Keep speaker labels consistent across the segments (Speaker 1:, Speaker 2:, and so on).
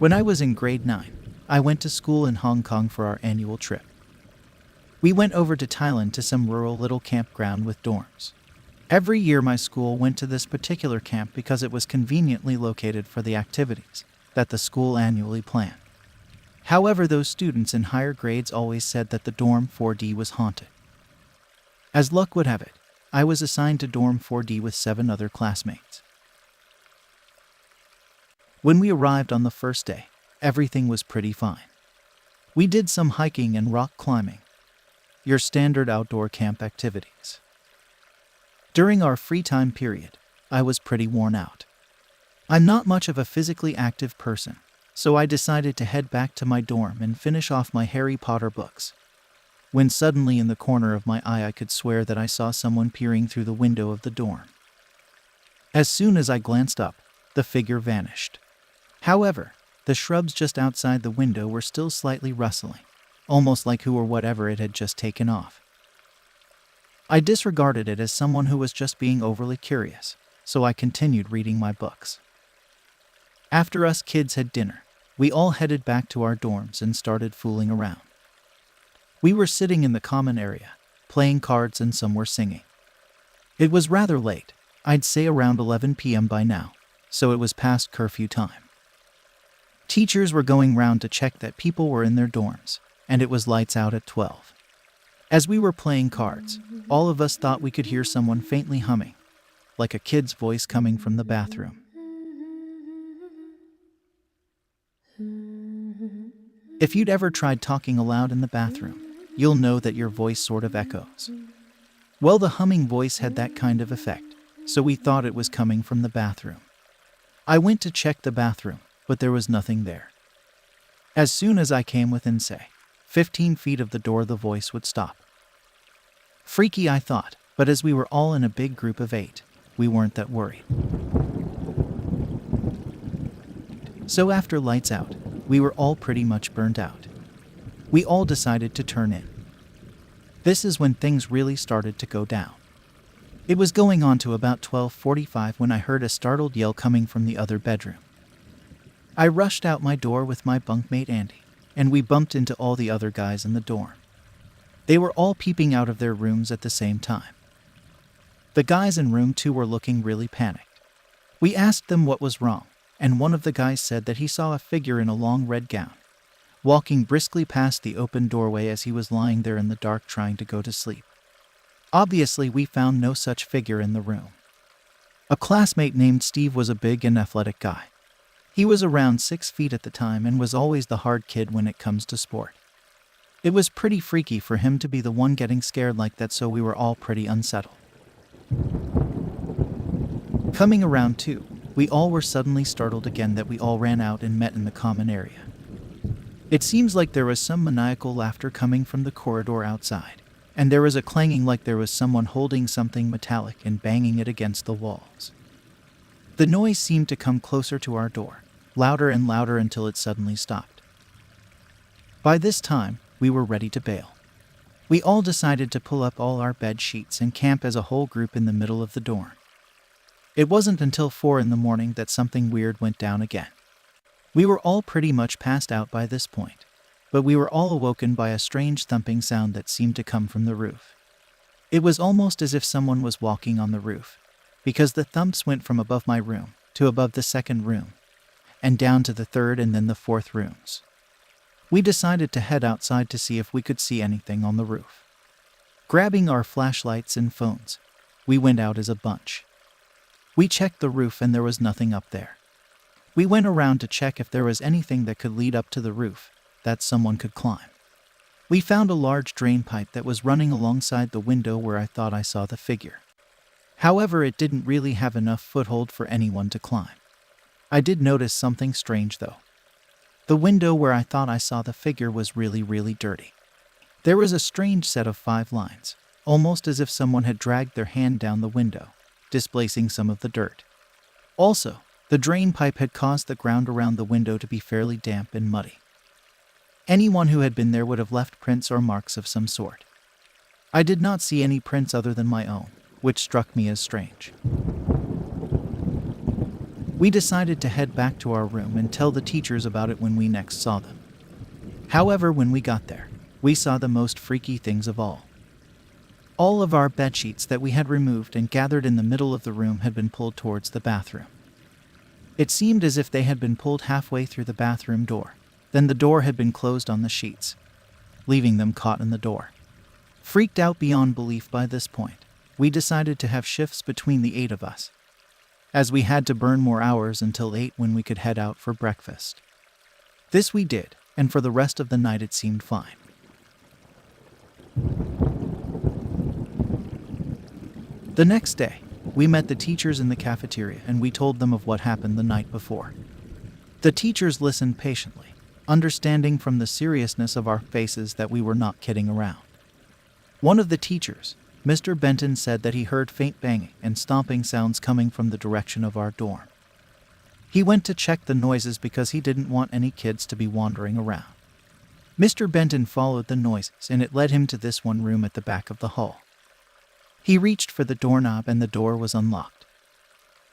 Speaker 1: When I was in grade 9, I went to school in Hong Kong for our annual trip. We went over to Thailand to some rural little campground with dorms. Every year my school went to this particular camp because it was conveniently located for the activities that the school annually planned. However, those students in higher grades always said that the dorm 4D was haunted. As luck would have it, I was assigned to dorm 4D with 7 other classmates. When we arrived on the first day, everything was pretty fine. We did some hiking and rock climbing, your standard outdoor camp activities. During our free time period, I was pretty worn out. I'm not much of a physically active person, so I decided to head back to my dorm and finish off my Harry Potter books. When suddenly in the corner of my eye I could swear that I saw someone peering through the window of the dorm. As soon as I glanced up, the figure vanished. However, the shrubs just outside the window were still slightly rustling, almost like who or whatever it had just taken off. I disregarded it as someone who was just being overly curious, so I continued reading my books. After us kids had dinner, we all headed back to our dorms and started fooling around. We were sitting in the common area, playing cards, and some were singing. It was rather late, I'd say around 11 p.m. by now, so it was past curfew time. Teachers were going round to check that people were in their dorms, and it was lights out at 12. As we were playing cards, all of us thought we could hear someone faintly humming, like a kid's voice coming from the bathroom. If you'd ever tried talking aloud in the bathroom, you'll know that your voice sort of echoes. Well, the humming voice had that kind of effect, so we thought it was coming from the bathroom. I went to check the bathroom, but there was nothing there. As soon as I came within, say, 15 feet of the door, the voice would stop. Freaky, I thought, but as we were all in a big group of 8, we weren't that worried. So after lights out, we were all pretty much burnt out. We all decided to turn in. This is when things really started to go down. It was going on to about 12:45 when I heard a startled yell coming from the other bedroom. I rushed out my door with my bunkmate Andy, and we bumped into all the other guys in the dorm. They were all peeping out of their rooms at the same time. The guys in room 2 were looking really panicked. We asked them what was wrong, and one of the guys said that he saw a figure in a long red gown, walking briskly past the open doorway as he was lying there in the dark trying to go to sleep. Obviously, we found no such figure in the room. A classmate named Steve was a big and athletic guy. He was around 6 feet at the time and was always the hard kid when it comes to sport. It was pretty freaky for him to be the one getting scared like that, so we were all pretty unsettled. Coming around 2, we all were suddenly startled again that we all ran out and met in the common area. It seems like there was some maniacal laughter coming from the corridor outside, and there was a clanging like there was someone holding something metallic and banging it against the walls. The noise seemed to come closer to our door, louder and louder until it suddenly stopped. By this time, we were ready to bail. We all decided to pull up all our bed sheets and camp as a whole group in the middle of the dorm. It wasn't until 4 in the morning that something weird went down again. We were all pretty much passed out by this point, but we were all awoken by a strange thumping sound that seemed to come from the roof. It was almost as if someone was walking on the roof, because the thumps went from above my room to above the second room, and down to the third and then the fourth rooms. We decided to head outside to see if we could see anything on the roof. Grabbing our flashlights and phones, we went out as a bunch. We checked the roof and there was nothing up there. We went around to check if there was anything that could lead up to the roof that someone could climb. We found a large drain pipe that was running alongside the window where I thought I saw the figure. However, it didn't really have enough foothold for anyone to climb. I did notice something strange though. The window where I thought I saw the figure was really, really dirty. There was a strange set of 5 lines, almost as if someone had dragged their hand down the window, displacing some of the dirt. Also, the drain pipe had caused the ground around the window to be fairly damp and muddy. Anyone who had been there would have left prints or marks of some sort. I did not see any prints other than my own, which struck me as strange. We decided to head back to our room and tell the teachers about it when we next saw them. However, when we got there, we saw the most freaky things of all. All of our bedsheets that we had removed and gathered in the middle of the room had been pulled towards the bathroom. It seemed as if they had been pulled halfway through the bathroom door. Then the door had been closed on the sheets, leaving them caught in the door. Freaked out beyond belief by this point, we decided to have shifts between the 8 of us, as we had to burn more hours until 8 when we could head out for breakfast. This we did, and for the rest of the night it seemed fine. The next day, we met the teachers in the cafeteria and we told them of what happened the night before. The teachers listened patiently, understanding from the seriousness of our faces that we were not kidding around. One of the teachers, Mr. Benton, said that he heard faint banging and stomping sounds coming from the direction of our dorm. He went to check the noises because he didn't want any kids to be wandering around. Mr. Benton followed the noises and it led him to this one room at the back of the hall. He reached for the doorknob and the door was unlocked.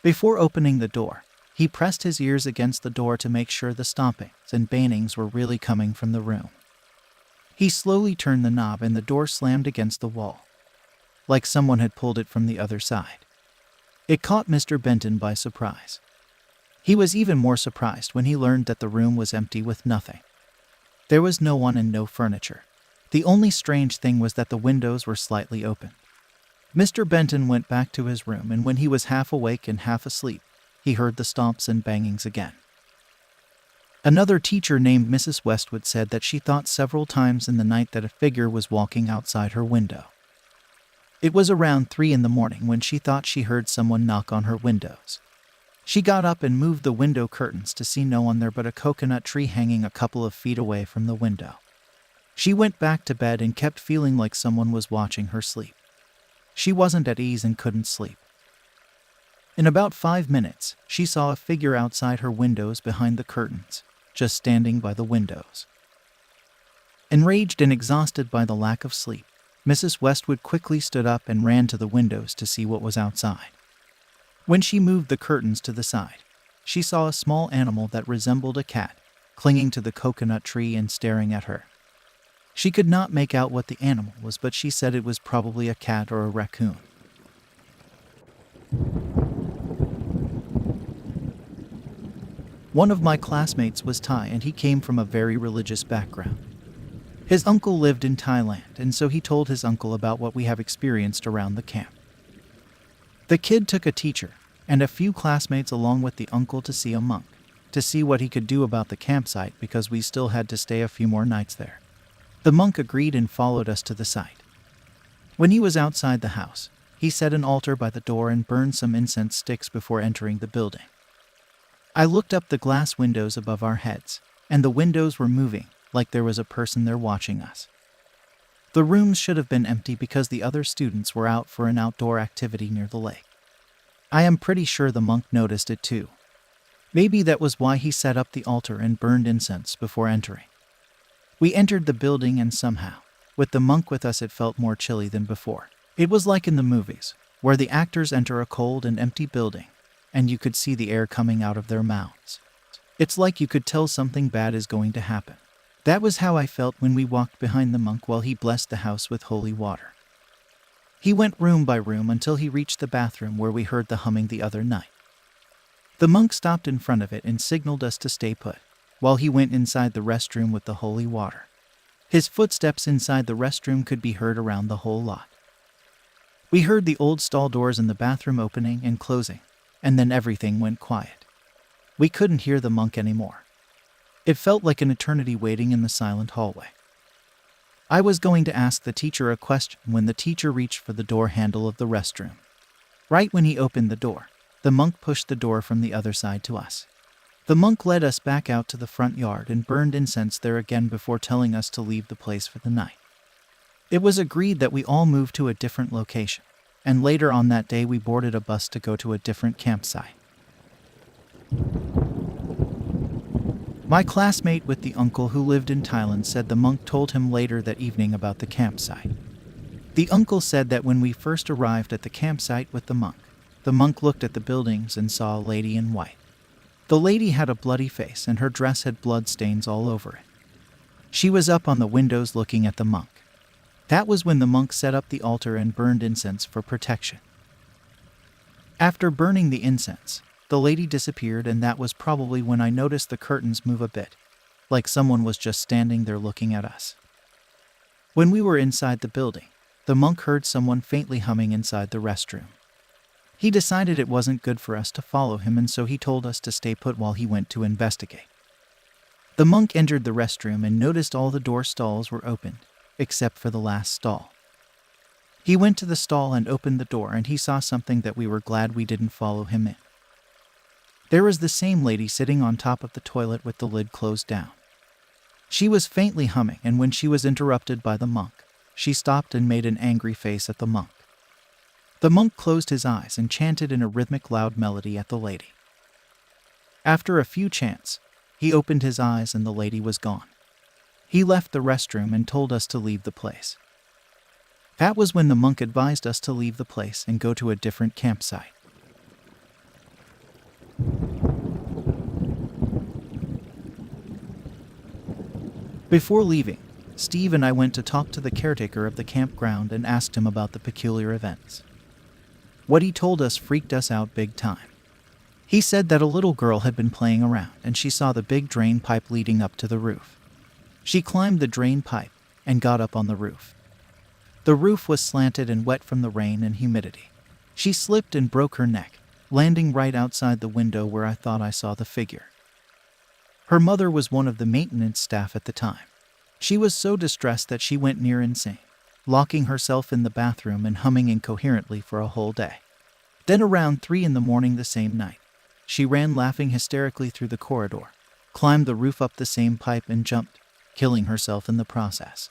Speaker 1: Before opening the door, he pressed his ears against the door to make sure the stompings and bangings were really coming from the room. He slowly turned the knob and the door slammed against the wall, like someone had pulled it from the other side. It caught Mr. Benton by surprise. He was even more surprised when he learned that the room was empty with nothing. There was no one and no furniture. The only strange thing was that the windows were slightly open. Mr. Benton went back to his room, and when he was half awake and half asleep, he heard the stomps and bangings again. Another teacher named Mrs. Westwood said that she thought several times in the night that a figure was walking outside her window. It was around 3 in the morning when she thought she heard someone knock on her windows. She got up and moved the window curtains to see no one there but a coconut tree hanging a couple of feet away from the window. She went back to bed and kept feeling like someone was watching her sleep. She wasn't at ease and couldn't sleep. In about 5 minutes, she saw a figure outside her windows behind the curtains, just standing by the windows. Enraged and exhausted by the lack of sleep, Mrs. Westwood quickly stood up and ran to the windows to see what was outside. When she moved the curtains to the side, she saw a small animal that resembled a cat, clinging to the coconut tree and staring at her. She could not make out what the animal was, but she said it was probably a cat or a raccoon. One of my classmates was Thai, and he came from a very religious background. His uncle lived in Thailand, and so he told his uncle about what we have experienced around the camp. The kid took a teacher and a few classmates along with the uncle to see a monk, to see what he could do about the campsite because we still had to stay a few more nights there. The monk agreed and followed us to the site. When he was outside the house, he set an altar by the door and burned some incense sticks before entering the building. I looked up the glass windows above our heads, and the windows were moving, like there was a person there watching us. The rooms should have been empty because the other students were out for an outdoor activity near the lake. I am pretty sure the monk noticed it too. Maybe that was why he set up the altar and burned incense before entering. We entered the building and somehow, with the monk with us, it felt more chilly than before. It was like in the movies, where the actors enter a cold and empty building, and you could see the air coming out of their mouths. It's like you could tell something bad is going to happen. That was how I felt when we walked behind the monk while he blessed the house with holy water. He went room by room until he reached the bathroom where we heard the humming the other night. The monk stopped in front of it and signaled us to stay put, while he went inside the restroom with the holy water. His footsteps inside the restroom could be heard around the whole lot. We heard the old stall doors in the bathroom opening and closing, and then everything went quiet. We couldn't hear the monk anymore. It felt like an eternity waiting in the silent hallway. I was going to ask the teacher a question when the teacher reached for the door handle of the restroom. Right when he opened the door, the monk pushed the door from the other side to us. The monk led us back out to the front yard and burned incense there again before telling us to leave the place for the night. It was agreed that we all move to a different location, and later on that day we boarded a bus to go to a different campsite. My classmate with the uncle who lived in Thailand said the monk told him later that evening about the campsite. The uncle said that when we first arrived at the campsite with the monk looked at the buildings and saw a lady in white. The lady had a bloody face and her dress had blood stains all over it. She was up on the windows looking at the monk. That was when the monk set up the altar and burned incense for protection. After burning the incense, the lady disappeared, and that was probably when I noticed the curtains move a bit, like someone was just standing there looking at us. When we were inside the building, the monk heard someone faintly humming inside the restroom. He decided it wasn't good for us to follow him, and so he told us to stay put while he went to investigate. The monk entered the restroom and noticed all the door stalls were opened, except for the last stall. He went to the stall and opened the door, and he saw something that we were glad we didn't follow him in. There was the same lady sitting on top of the toilet with the lid closed down. She was faintly humming, and when she was interrupted by the monk, she stopped and made an angry face at the monk. The monk closed his eyes and chanted in a rhythmic loud melody at the lady. After a few chants, he opened his eyes and the lady was gone. He left the restroom and told us to leave the place. That was when the monk advised us to leave the place and go to a different campsite. Before leaving, Steve and I went to talk to the caretaker of the campground and asked him about the peculiar events. What he told us freaked us out big time. He said that a little girl had been playing around and she saw the big drain pipe leading up to the roof. She climbed the drain pipe and got up on the roof. The roof was slanted and wet from the rain and humidity. She slipped and broke her neck, landing right outside the window where I thought I saw the figure. Her mother was one of the maintenance staff at the time. She was so distressed that she went near insane, locking herself in the bathroom and humming incoherently for a whole day. Then around 3 a.m. the same night, she ran laughing hysterically through the corridor, climbed the roof up the same pipe and jumped, killing herself in the process.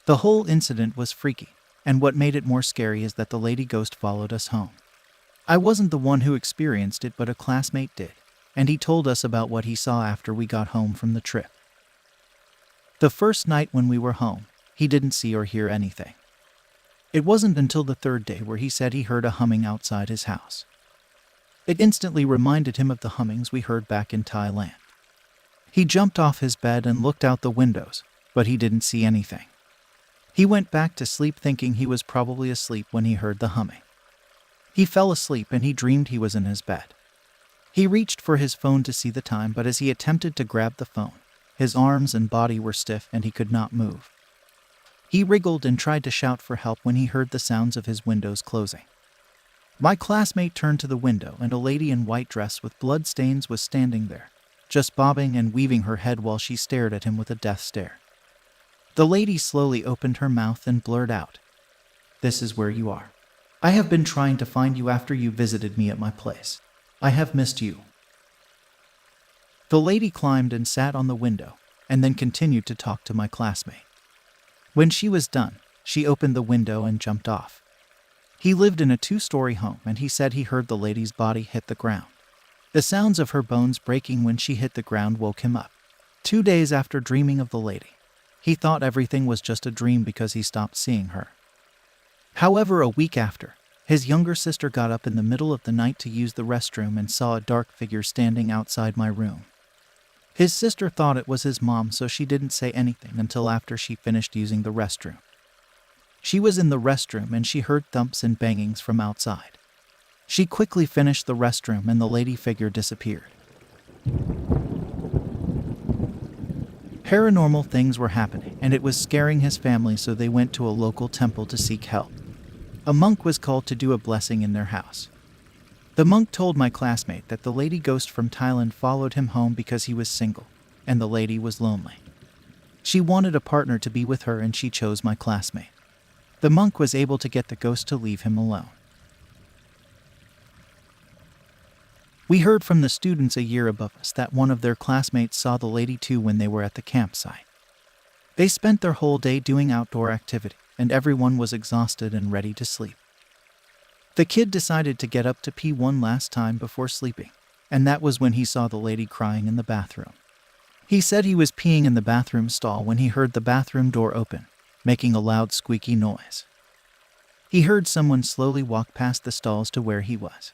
Speaker 1: The whole incident was freaky, and what made it more scary is that the lady ghost followed us home. I wasn't the one who experienced it, but a classmate did, and he told us about what he saw after we got home from the trip. The first night when we were home, he didn't see or hear anything. It wasn't until the third day where he said he heard a humming outside his house. It instantly reminded him of the hummings we heard back in Thailand. He jumped off his bed and looked out the windows, but he didn't see anything. He went back to sleep thinking he was probably asleep when he heard the humming. He fell asleep and he dreamed he was in his bed. He reached for his phone to see the time, but as he attempted to grab the phone, his arms and body were stiff and he could not move. He wriggled and tried to shout for help when he heard the sounds of his windows closing. My classmate turned to the window and a lady in white dress with blood stains was standing there, just bobbing and weaving her head while she stared at him with a death stare. The lady slowly opened her mouth and blurted out, "This is where you are. I have been trying to find you after you visited me at my place. I have missed you." The lady climbed and sat on the window, and then continued to talk to my classmate. When she was done, she opened the window and jumped off. He lived in a 2-story home, and he said he heard the lady's body hit the ground. The sounds of her bones breaking when she hit the ground woke him up. 2 days after dreaming of the lady, he thought everything was just a dream because he stopped seeing her. However, a week after, his younger sister got up in the middle of the night to use the restroom and saw a dark figure standing outside my room. His sister thought it was his mom, so she didn't say anything until after she finished using the restroom. She was in the restroom and she heard thumps and bangings from outside. She quickly finished the restroom and the lady figure disappeared. Paranormal things were happening and it was scaring his family, so they went to a local temple to seek help. A monk was called to do a blessing in their house. The monk told my classmate that the lady ghost from Thailand followed him home because he was single, and the lady was lonely. She wanted a partner to be with her and she chose my classmate. The monk was able to get the ghost to leave him alone. We heard from the students a year above us that one of their classmates saw the lady too when they were at the campsite. They spent their whole day doing outdoor activity, and everyone was exhausted and ready to sleep. The kid decided to get up to pee one last time before sleeping, and that was when he saw the lady crying in the bathroom. He said he was peeing in the bathroom stall when he heard the bathroom door open, making a loud squeaky noise. He heard someone slowly walk past the stalls to where he was.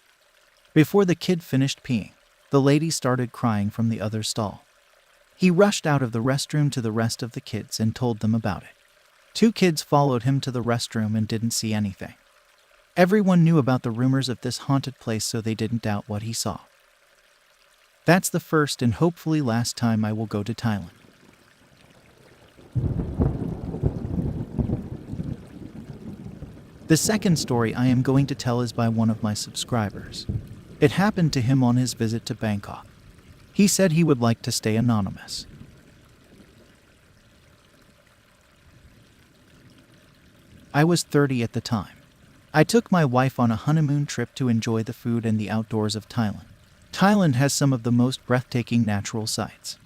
Speaker 1: Before the kid finished peeing, the lady started crying from the other stall. He rushed out of the restroom to the rest of the kids and told them about it. 2 kids followed him to the restroom and didn't see anything. Everyone knew about the rumors of this haunted place, so they didn't doubt what he saw. That's the first and hopefully last time I will go to Thailand. The second story I am going to tell is by one of my subscribers. It happened to him on his visit to Bangkok. He said he would like to stay anonymous. I was 30 at the time. I took my wife on a honeymoon trip to enjoy the food and the outdoors of Thailand. Thailand has some of the most breathtaking natural sights.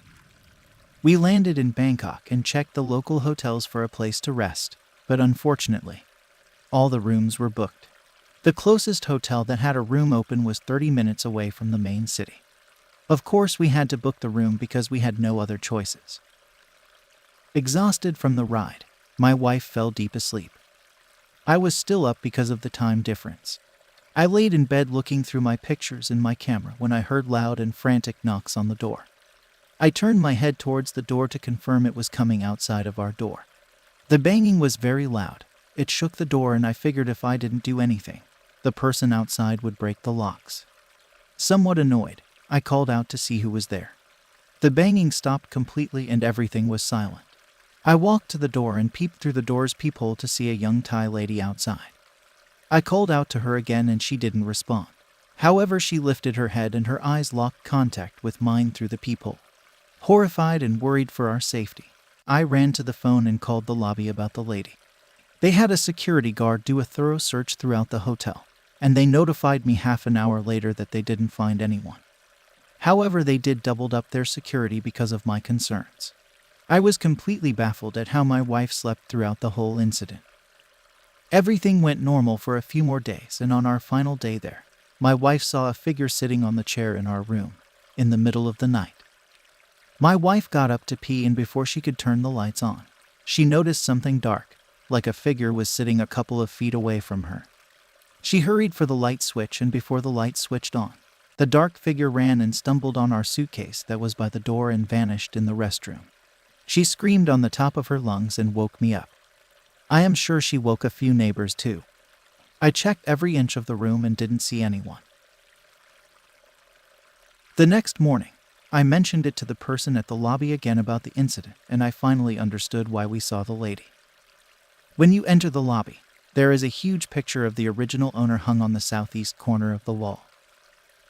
Speaker 1: We landed in Bangkok and checked the local hotels for a place to rest, but unfortunately, all the rooms were booked. The closest hotel that had a room open was 30 minutes away from the main city. Of course, we had to book the room because we had no other choices. Exhausted from the ride, my wife fell deep asleep. I was still up because of the time difference. I laid in bed looking through my pictures in my camera when I heard loud and frantic knocks on the door. I turned my head towards the door to confirm it was coming outside of our door. The banging was very loud. It shook the door, and I figured if I didn't do anything, the person outside would break the locks. Somewhat annoyed, I called out to see who was there. The banging stopped completely and everything was silent. I walked to the door and peeped through the door's peephole to see a young Thai lady outside. I called out to her again and she didn't respond. However, she lifted her head and her eyes locked contact with mine through the peephole. Horrified and worried for our safety, I ran to the phone and called the lobby about the lady. They had a security guard do a thorough search throughout the hotel, and they notified me half an hour later that they didn't find anyone. However, they did doubled up their security because of my concerns. I was completely baffled at how my wife slept throughout the whole incident. Everything went normal for a few more days, and on our final day there, my wife saw a figure sitting on the chair in our room, in the middle of the night. My wife got up to pee, and before she could turn the lights on, she noticed something dark, like a figure was sitting a couple of feet away from her. She hurried for the light switch, and before the light switched on, the dark figure ran and stumbled on our suitcase that was by the door and vanished in the restroom. She screamed on the top of her lungs and woke me up. I am sure she woke a few neighbors too. I checked every inch of the room and didn't see anyone. The next morning, I mentioned it to the person at the lobby again about the incident, and I finally understood why we saw the lady. When you enter the lobby, there is a huge picture of the original owner hung on the southeast corner of the wall.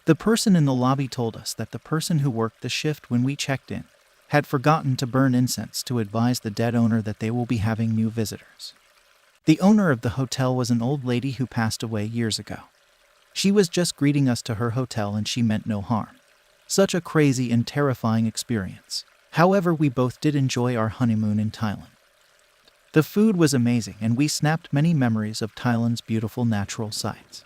Speaker 1: The person in the lobby told us that the person who worked the shift when we checked in had forgotten to burn incense to advise the dead owner that they will be having new visitors. The owner of the hotel was an old lady who passed away years ago. She was just greeting us to her hotel and she meant no harm. Such a crazy and terrifying experience. However, we both did enjoy our honeymoon in Thailand. The food was amazing and we snapped many memories of Thailand's beautiful natural sights.